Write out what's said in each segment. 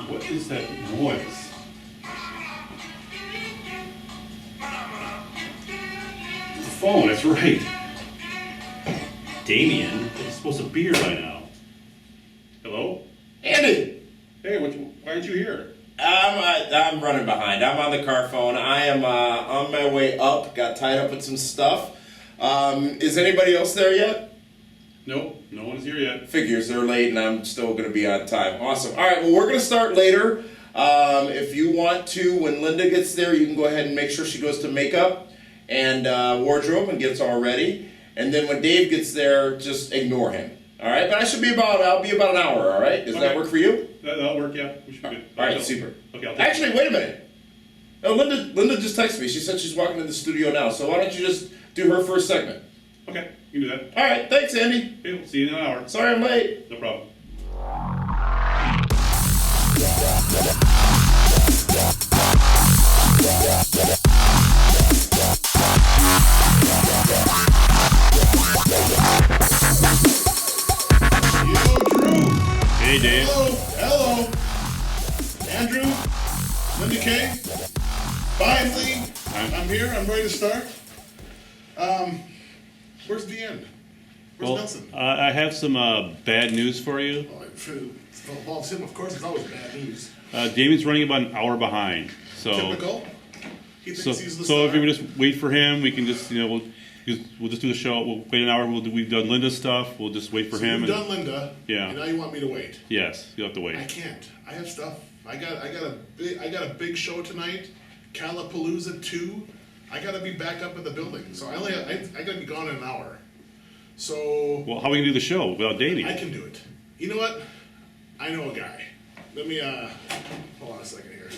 What is that noise? It's the phone, that's right. Damien is supposed to be here by now. Hello? Andy! Hey, why aren't you here? I'm running behind. I'm on the car phone. I am on my way up. Got tied up with some stuff. Is anybody else there yet? Nope, no one's here yet. Figures, they're late and I'm still going to be on time. Awesome. All right, well, we're going to start later. If you want to, when Linda gets there, you can go ahead and make sure she goes to makeup and wardrobe and gets all ready. And then when Dave gets there, just ignore him. All right, but I'll be about an hour, all right? Does that work for you? That'll work, yeah. We should be good. All right, super. Okay, actually, wait a minute. No, Linda just texted me. She said she's walking in the studio now. So why don't you just do her first segment? Okay, you can do that. All right, thanks, Andy. Okay, we'll see you in an hour. Sorry I'm late. No problem. Hey, Dave. Hello. Andrew, Linda Kay. Finally, I'm here. I'm ready to start. Where's the end? Where's Nelson? I have some bad news for you. Well, it's him, of course. It's always bad news. Damien's running about an hour behind. So, typical. He thinks he's the so star. if we would just wait for him, we can just, we'll just do the show. We'll wait an hour. We've done Linda's stuff. We'll just wait for him. You've done Linda. Yeah. And now you want me to wait. Yes, you'll have to wait. I can't. I have stuff. I got a big show tonight. Calapalooza 2. I got to be back up in the building. So I got to be gone in an hour. So. Well, how are we gonna do the show without Damien? I can do it. You know what? I know a guy. Let me hold on a second here.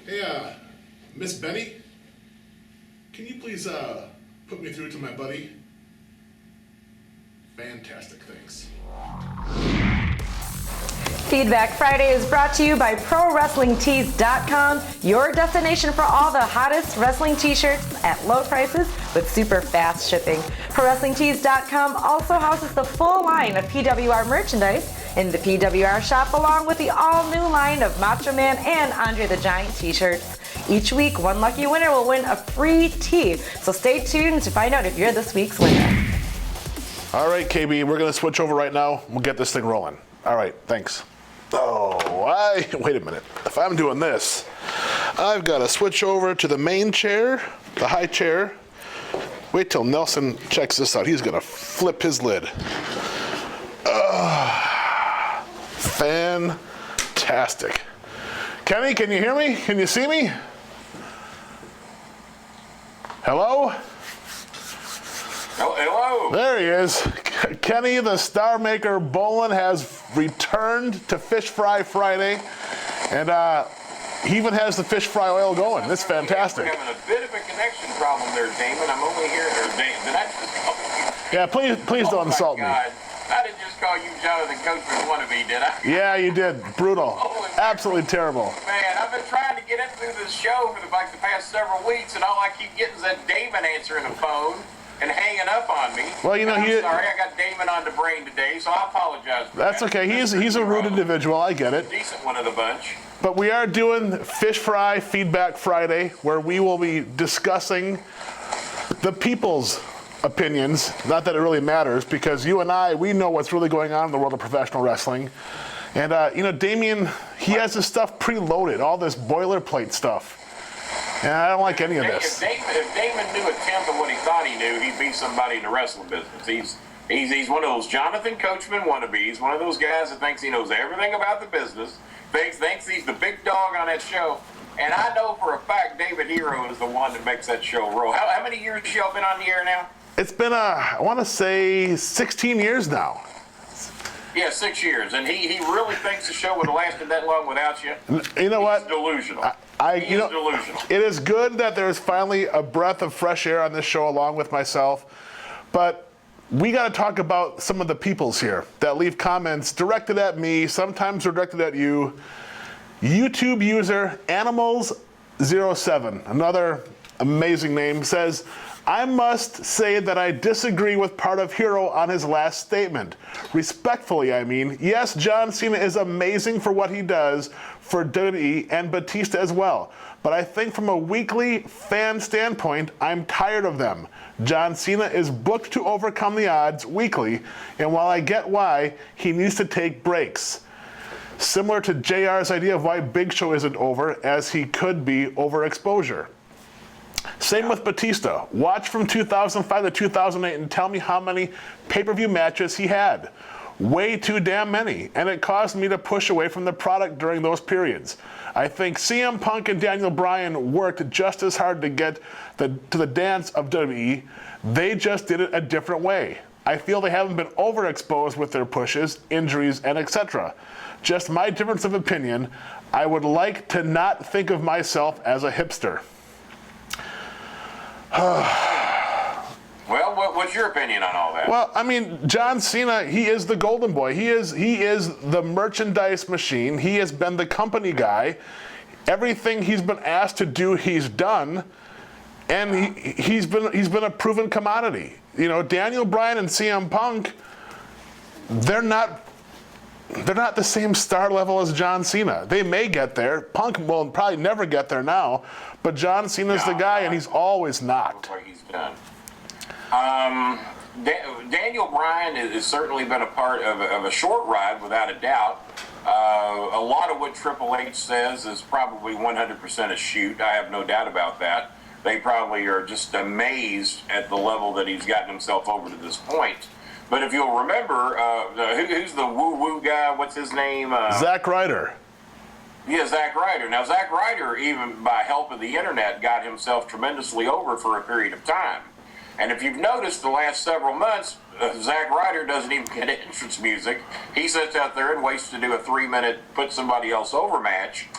Hey, Miss Benny, can you please put me through to my buddy? Fantastic, thanks. Feedback Friday is brought to you by ProWrestlingTees.com, your destination for all the hottest wrestling t-shirts at low prices with super fast shipping. ProWrestlingTees.com also houses the full line of PWR merchandise in the PWR shop, along with the all-new line of Macho Man and Andre the Giant t-shirts. Each week, one lucky winner will win a free tee, so stay tuned to find out if you're this week's winner. All right, KB, we're going to switch over right now. We'll get this thing rolling. All right, thanks. Oh, wait a minute. If I'm doing this, I've got to switch over to the main chair, the high chair. Wait till Nelson checks this out. He's going to flip his lid. Fantastic. Kenny, can you hear me? Can you see me? Hello? Hello. There he is. Kenny, the Star Maker Bowlan, has returned to Fish Fry Friday, and he even has the fish fry oil going. It's fantastic. We're having a bit of a connection problem there, Damon. I'm only here. Did I just call you? Yeah, please don't insult me. I didn't just call you Jonathan Coachman wannabe, did I? Yeah, you did. Brutal. Absolutely terrible. Man, I've been trying to get into this show for the past several weeks, and all I keep getting is that Damon answering the phone and hanging up on me. Well, you know, I'm sorry, I got Damon on the brain today, so I apologize for That's that. okay. He's a rude individual. I get it. Decent one of the bunch. But we are doing Fish Fry Feedback Friday, where we will be discussing the people's opinions. Not that it really matters, because you and I, we know what's really going on in the world of professional wrestling. And, Damien, he has this stuff preloaded, all this boilerplate stuff. And I don't like any of this. If Damon knew a tenth of what he thought he knew, he'd be somebody in the wrestling business. He's one of those Jonathan Coachman wannabes, one of those guys that thinks he knows everything about the business, thinks he's the big dog on that show. And I know for a fact David Hero is the one that makes that show roll. How many years has y'all been on the air now? It's been, I want to say, 16 years now. Yeah, 6 years. And he really thinks the show would have lasted that long without you. You know what? He's delusional. He's delusional. It is good that there's finally a breath of fresh air on this show along with myself. But we got to talk about some of the peoples here that leave comments directed at me, sometimes directed at you. YouTube user Animals07, another amazing name, says, I must say that I disagree with part of Hero on his last statement. Respectfully, I mean. Yes, John Cena is amazing for what he does for WWE and Batista as well. But I think from a weekly fan standpoint, I'm tired of them. John Cena is booked to overcome the odds weekly, and while I get why, he needs to take breaks. Similar to JR's idea of why Big Show isn't over, as he could be overexposure. Same with Batista. Watch from 2005 to 2008 and tell me how many pay-per-view matches he had. Way too damn many, and it caused me to push away from the product during those periods. I think CM Punk and Daniel Bryan worked just as hard to get to the dance of WWE. They just did it a different way. I feel they haven't been overexposed with their pushes, injuries, and etc. Just my difference of opinion. I would like to not think of myself as a hipster. Well, what's your opinion on all that? Well, I mean, John Cena, he is the golden boy. He is the merchandise machine. He has been the company guy. Everything he's been asked to do, he's done, and he's been a proven commodity. You know, Daniel Bryan and CM Punk, they're not the same star level as John Cena. They may get there. Punk will probably never get there now, but John Cena's the guy, and he's always not. What he's done. Daniel Bryan has certainly been a part of a short ride, without a doubt. A lot of what Triple H says is probably 100% a shoot. I have no doubt about that. They probably are just amazed at the level that he's gotten himself over to this point. But if you'll remember, who's the woo-woo guy? What's his name? Zack Ryder. Yeah, Zack Ryder. Now, Zack Ryder, even by help of the internet, got himself tremendously over for a period of time. And if you've noticed the last several months, Zack Ryder doesn't even get entrance music. He sits out there and waits to do a 3-minute put somebody else over match,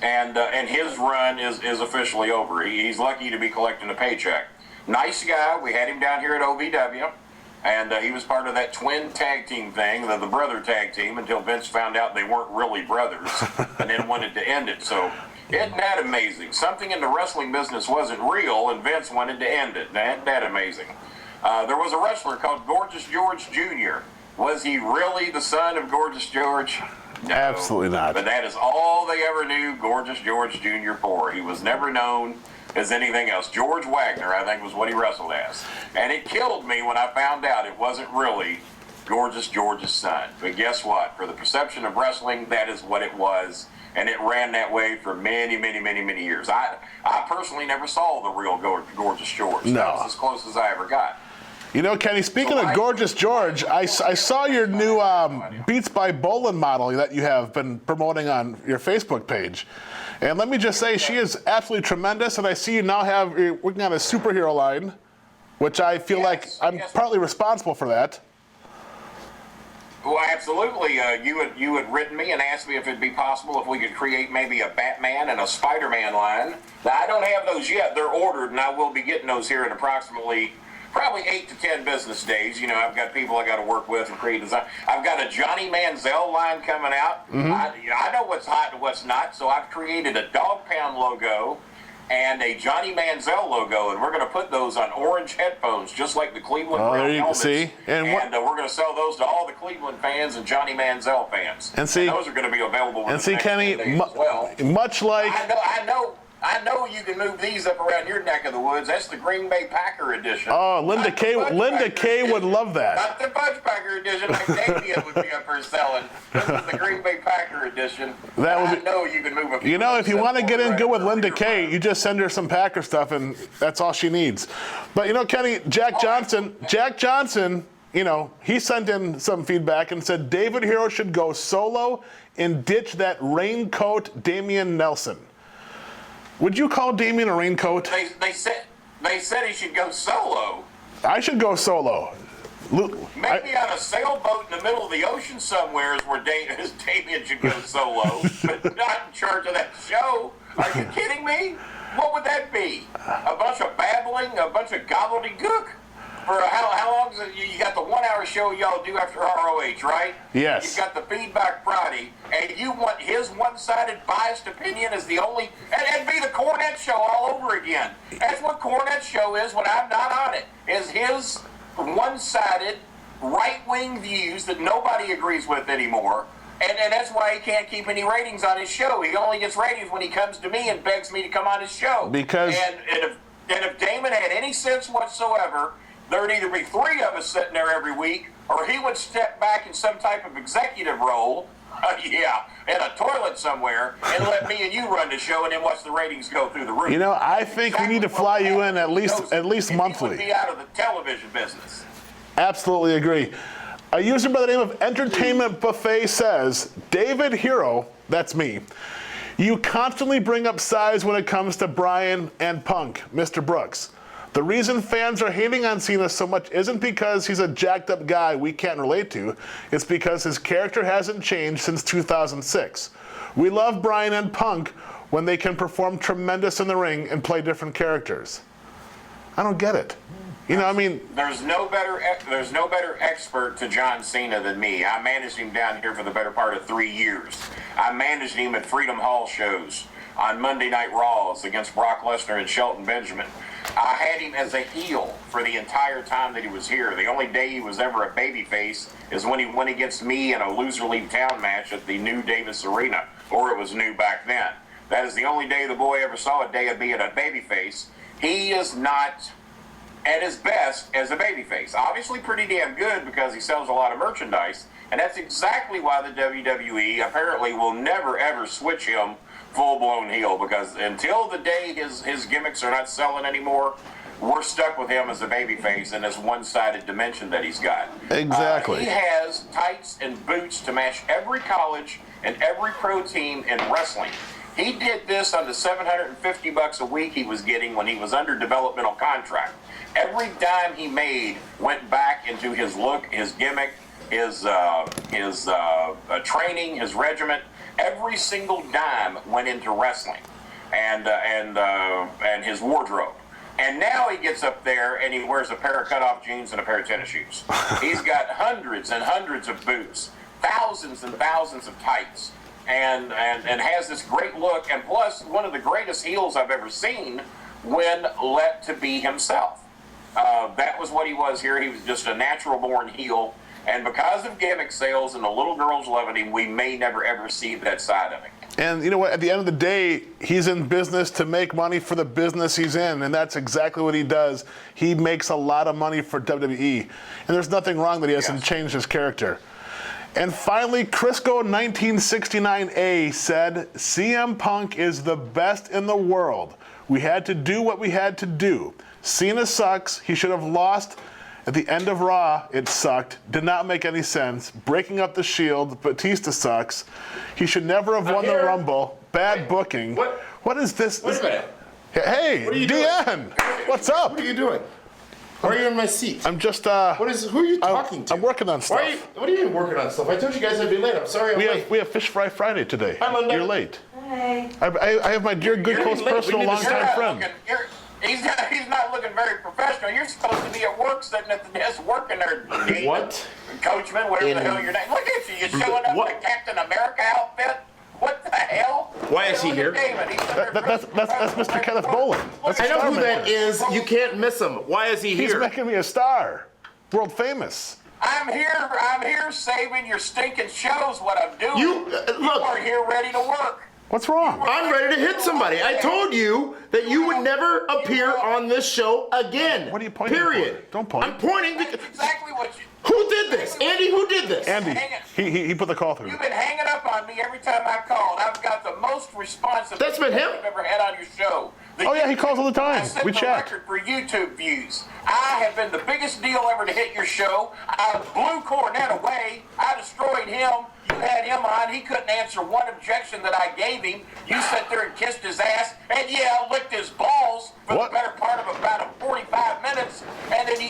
and his run is officially over. He's lucky to be collecting a paycheck. Nice guy. We had him down here at OVW, and he was part of that twin tag team thing, the brother tag team, until Vince found out they weren't really brothers and then wanted to end it. So isn't that amazing? Something in the wrestling business wasn't real, and Vince wanted to end it. Isn't that amazing? There was a wrestler called Gorgeous George Jr. Was he really the son of Gorgeous George? No. Absolutely not. But that is all they ever knew Gorgeous George Jr. for. He was never known as anything else. George Wagner, I think, was what he wrestled as. And it killed me when I found out it wasn't really Gorgeous George's son. But guess what? For the perception of wrestling, that is what it was. And it ran that way for many, many, many, many years. I personally never saw the real Gorgeous George. No. That was as close as I ever got. You know, Kenny, speaking of Gorgeous George, I saw your new Beats by Bowlan model that you have been promoting on your Facebook page. And let me just say, she is absolutely tremendous, and I see you now you're working on a superhero line, which I feel like I'm partly responsible for that. Well, absolutely. You had written me and asked me if it'd be possible if we could create maybe a Batman and a Spider-Man line. Now, I don't have those yet. They're ordered, and I will be getting those here in probably 8 to 10 business days. You know, I've got people I got to work with and create design. I've got a Johnny Manziel line coming out. Mm-hmm. I know what's hot and what's not, so I've created a Dog Pound logo and a Johnny Manziel logo, and we're going to put those on orange headphones, just like the Cleveland Brown helmets. See? And we're going to sell those to all the Cleveland fans and Johnny Manziel fans. And see, those are going to be available. And see, Kenny, as well. Much like I know you can move these up around your neck of the woods. That's the Green Bay Packer edition. Oh, Linda K would love that. Not the Fudge Packer edition like Damien would be up here selling. This is the Green Bay Packer edition. I know you can move a few. You know, if you want to get in good with Linda K, you just send her some Packer stuff, and that's all she needs. But, you know, Kenny, Jack Johnson, you know, he sent in some feedback and said David Hero should go solo and ditch that raincoat Damien Nelson. Would you call Damien a raincoat? They said he should go solo. I should go solo. Maybe on a sailboat in the middle of the ocean somewhere is where Damien should go solo, but not in charge of that show. Are you kidding me? What would that be? A bunch of babbling? A bunch of gobbledygook? For how long is it? You got the 1 hour show y'all do after ROH, right? Yes. You got the Feedback Friday, and you want his one-sided biased opinion as the only, and it'd be the Cornette show all over again. That's what Cornette show is when I'm not on it, is his one-sided right-wing views that nobody agrees with anymore. And that's why he can't keep any ratings on his show. He only gets ratings when he comes to me and begs me to come on his show. Because And if Damon had any sense whatsoever, there'd either be 3 of us sitting there every week, or he would step back in some type of executive role, in a toilet somewhere, and let me and you run the show, and then watch the ratings go through the roof. You know, I think we need to fly you in at least monthly. He would be out of the television business. Absolutely agree. A user by the name of Entertainment Buffet says, David Hero, that's me, you constantly bring up size when it comes to Bryan and Punk, Mr. Brooks. The reason fans are hating on Cena so much isn't because he's a jacked up guy we can't relate to. It's because his character hasn't changed since 2006. We love Bryan and Punk when they can perform tremendous in the ring and play different characters. I don't get it. You know, I mean, there's no better expert to John Cena than me. I managed him down here for the better part of 3 years. I managed him at Freedom Hall shows on Monday Night Raws against Brock Lesnar and Shelton Benjamin. I had him as a heel for the entire time that he was here. The only day he was ever a babyface is when he went against me in a loser leave town match at the new Davis Arena, or it was new back then. That is the only day the boy ever saw a day of being a babyface. He is not at his best as a babyface. Obviously pretty damn good because he sells a lot of merchandise, and that's exactly why the WWE apparently will never ever switch him full-blown heel, because until the day his gimmicks are not selling anymore, we're stuck with him as a babyface in this one-sided dimension that he's got. Exactly. He has tights and boots to match every college and every pro team in wrestling. He did this on the $750 a week he was getting when he was under developmental contract. Every dime he made went back into his look, his gimmick, his training, his regiment. Every single dime went into wrestling and his wardrobe. And now he gets up there and he wears a pair of cutoff jeans and a pair of tennis shoes. He's got hundreds and hundreds of boots, thousands and thousands of tights, and has this great look. And plus, one of the greatest heels I've ever seen when let to be himself. That was what he was here. He was just a natural-born heel. And because of gimmick sales and the little girls loving him, we may never, ever see that side of him. And you know what? At the end of the day, he's in business to make money for the business he's in, and that's exactly what he does. He makes a lot of money for WWE, and there's nothing wrong that he hasn't changed his character. And finally, Crisco1969A said, CM Punk is the best in the world. We had to do what we had to do. Cena sucks. He should have lost. At the end of Raw, it sucked. Did not make any sense. Breaking up the Shield. Batista sucks. He should never have won the Rumble. Bad booking. What is this? Wait a minute. Hey, What are you DN. What's up? What are you doing? Why are you in my seat? I'm just, Who are you talking to? I'm working on stuff. What do you mean working on stuff? I told you guys I'd be late. I'm sorry I'm late. We have Fish Fry Friday today. Hi, Linda. You're late. Hi. I have my dear, good, close, late. personal, We need to longtime friend. He's not looking very professional. You're supposed to be at work, sitting at the desk working there. What? Coachman, whatever the hell your name. Look at you. You're showing up in a Captain America outfit. What the hell? Why is he here? That's Mr. Kenneth Bowlan. That's I know who Starman. that is. You can't miss him. Why is he He's here? making me a star. World famous. I'm here saving your stinking shows. What I'm doing. You look. are here ready to work. What's wrong? I'm ready to hit somebody. I told you that you would never appear on this show again. What are you pointing Period. for? Don't point. I'm pointing because That's exactly what you. who did this? Andy, who did this? Andy, he put the call through. You've been hanging up on me every time I called. I've got the most responsive That's been him? I've ever had on your show. Oh, yeah, he calls all the time. I set We the chat. record for YouTube views. I have been the biggest deal ever to hit your show. I blew Cornette away. I destroyed him. You had him on. He couldn't answer one objection that I gave him. You sat there and kissed his ass, and licked his balls for What? the better part of about 45 minutes. And then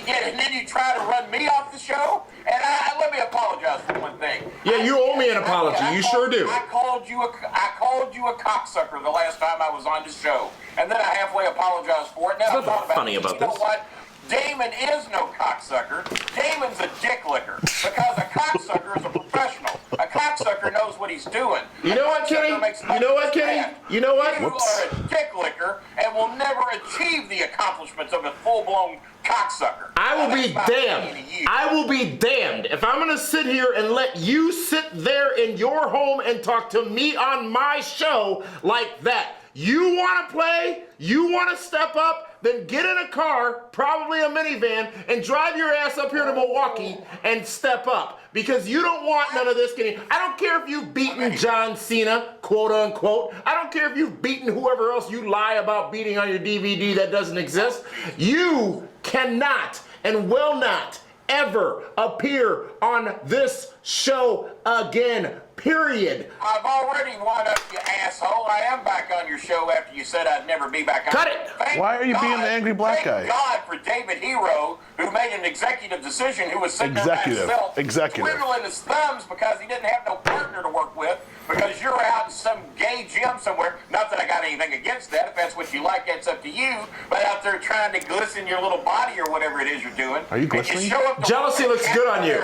you try to run me off the show. And let me apologize for one thing. Yeah, you owe me an apology. You sure do. I called you a cocksucker the last time I was on the show, and then I halfway apologized for it. And then I There's thought nothing about funny it. about You know this. what? Damon is no cocksucker. Damon's a dick licker because a cocksucker is a professional. A cocksucker knows what he's doing. You know what, Kenny? You know what, Kenny? You know what? You are a dick licker and will never achieve the accomplishments of a full-blown cocksucker. I will be damned. I will be damned if I'm going to sit here and let you sit there in your home and talk to me on my show like that. You want to play? You want to step up? Then get in a car, probably a minivan, and drive your ass up here to Milwaukee and step up. Because you don't want none of this getting... I don't care if you've beaten John Cena, quote unquote. I don't care if you've beaten whoever else you lie about beating on your DVD that doesn't exist. You cannot and will not ever appear on this show again. Period. I've already won up, you asshole. I am back on your show after you said I'd never be back on. Cut it! Why are you being the angry black guy? Thank God for David Hero, who made an executive decision, who was sitting there by himself, twiddling his thumbs because he didn't have no partner to work with, because you're out in some gay gym somewhere. Not that I got anything against that. If that's what you like, that's up to you. But out there trying to glisten your little body or whatever it is you're doing. Are you glistening? You show up to Jealousy looks good on you.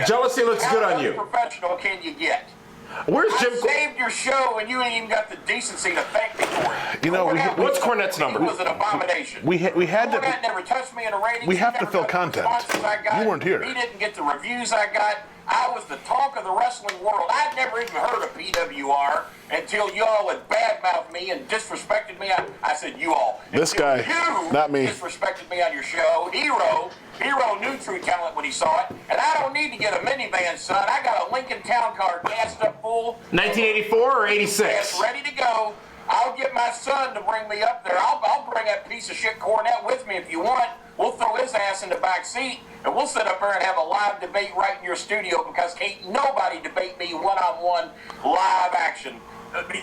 Jealousy looks good on you. How professional can you get? Where's Jim? I saved your show, and you ain't even got the decency to thank me for it. You know, what's Cornette's number? It was an abomination. We had to. Cornette never touched me in a rating. We have to fill content. You weren't here. He didn't get the reviews I got. I was the talk of the wrestling world. I'd never even heard of PWR until y'all had badmouthed me and disrespected me. I said, you all. This guy, not me. Disrespected me on your show. Hero knew True Talent when he saw it. And I don't need to get a minivan, son. I got a Lincoln Town Car gassed up full. 1984 or 86? It's ready to go. I'll get my son to bring me up there. I'll bring that piece of shit Cornette with me if you want. We'll throw his ass in the back seat, and we'll sit up there and have a live debate right in your studio, because can't nobody debate me one-on-one live action.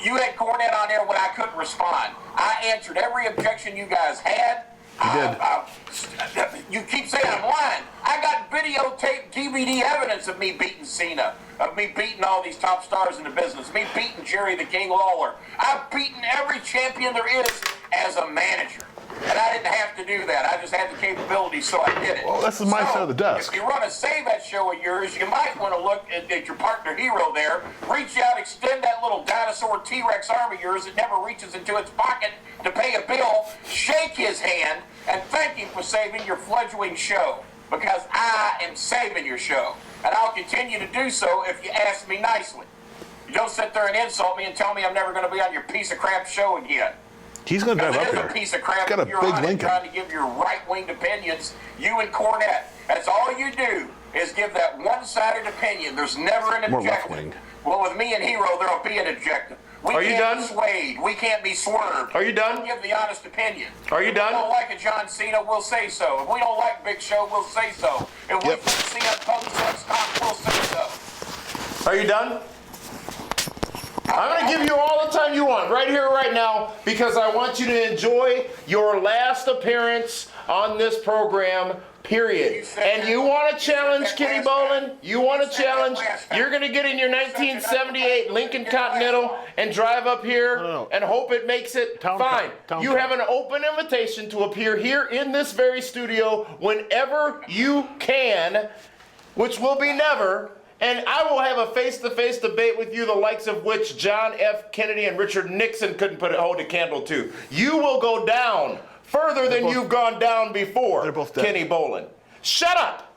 You had Cornette on there when I couldn't respond. I answered every objection you guys had. You did. You keep saying I'm lying. I got videotape DVD evidence of me beating Cena, of me beating all these top stars in the business, me beating Jerry the King Lawler. I've beaten every champion there is as a manager. And I didn't have to do that. I just had the capability, so I did it. Well, this is my side of the desk. If you run a Save That show of yours, you might want to look at your partner Hero there. Reach out, extend that little dinosaur T-Rex arm of yours that never reaches into its pocket to pay a bill. Shake his hand and thank him for saving your fledgling show, because I am saving your show. And I'll continue to do so if you ask me nicely. You don't sit there and insult me and tell me I'm never going to be on your piece of crap show again. He's going to drive up here. here. A piece of crap. He's got a you're big on Lincoln. Trying to give your right-winged opinions, you and Cornette. That's all you do is give that one-sided opinion. There's never an More objective. left-wing. Well, with me and Hero, there'll be an objective. Are you done? We can't be swayed. We can't be swerved. Are you done? We give the honest opinion. Are you done? If we don't like a John Cena, we'll say so. If we don't like Big Show, we'll say so. If we think CM Punk sucks cock, we'll say so. Are you done? I'm going to give you all the time you want, right here, right now, because I want you to enjoy your last appearance on this program, period. And you want to challenge Kenny Bowlan? You want to challenge? You're going to get in your 1978 Lincoln Continental and drive up here and hope it makes it fine. You have an open invitation to appear here in this very studio whenever you can, which will be never. And I will have a face-to-face debate with you, the likes of which John F. Kennedy and Richard Nixon couldn't hold a candle to. You will go down further than you've gone down before, they're both dead. Kenny Bowlan. Shut up.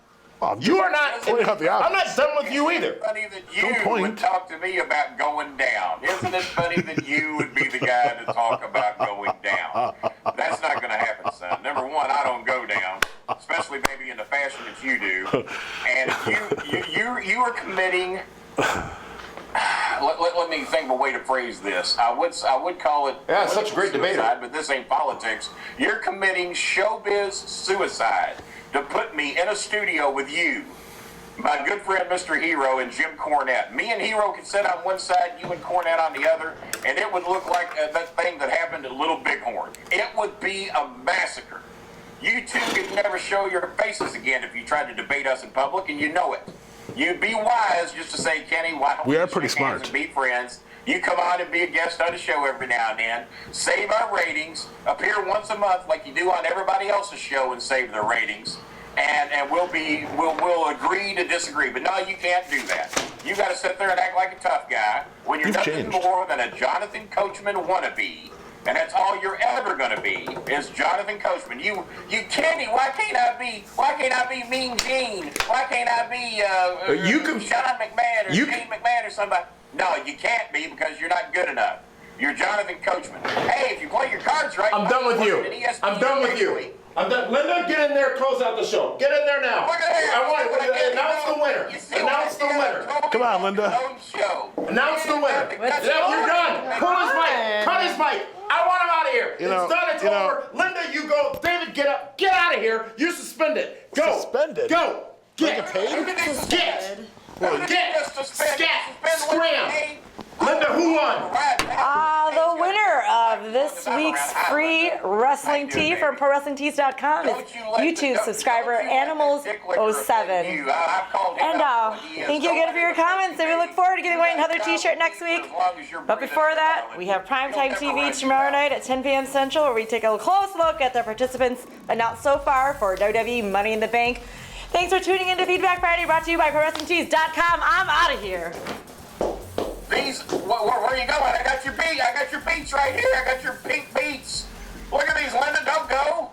Well, You are not. Point out the I'm not obvious. done with you either. It's funny that Don't you point. would talk to me about going down. Isn't it funny that you would be the guy to talk about going down? That's not going to happen, son. Number one, I don't go down, especially maybe in the fashion that you do. And you are committing. Let me think of a way to phrase this. I would call it. Yeah, such a great debater. Suicide, but this ain't politics. You're committing showbiz suicide to put me in a studio with you, my good friend Mr. Hero and Jim Cornette. Me and Hero could sit on one side, you and Cornette on the other, and it would look like that thing that happened at Little Bighorn. It would be a massacre. You two could never show your faces again if you tried to debate us in public, and you know it. You'd be wise just to say, Kenny, why don't We are just pretty shake hands smart. and be friends? You come on and be a guest on the show every now and then. Save our ratings. Appear once a month like you do on everybody else's show and save their ratings. And we'll agree to disagree. But no, you can't do that. You got to sit there and act like a tough guy when you're nothing more than a Jonathan Coachman wannabe. And that's all you're ever going to be is Jonathan Coachman. You can't. Why can't I be Mean Gene? Why can't I be Sean McMahon or Gene McMahon or somebody? No, you can't be because you're not good enough. You're Jonathan Coachman. Hey, if you play your cards right, I'm done with you. I'm done with you. I'm done. Linda, get in there. Close out the show. Get in there now. I want to announce the winner. Announce the winner. Come on, Linda. Announce the winner. You're done. Pull his mic. Cut his mic. I want him out of here. It's done. It's over. Linda, you go. David, get up. Get out of here. You're suspended. Go. Suspended? Go. Get. Scram. Linda, who won? The winner of this week's free wrestling tee from ProWrestlingTees.com is YouTube subscriber Animals07. And thank you again for your comments, and we look forward to giving away another t-shirt next week. But before that, we have Primetime TV tomorrow night at 10 p.m. Central, where we take a close look at the participants announced so far for WWE Money in the Bank. Thanks for tuning in to Feedback Friday, brought to you by ProWrestlingTees.com. I'm out of here. These, where are you going? I got your beats right here. I got your pink beats. Look at these, Linda. Don't go.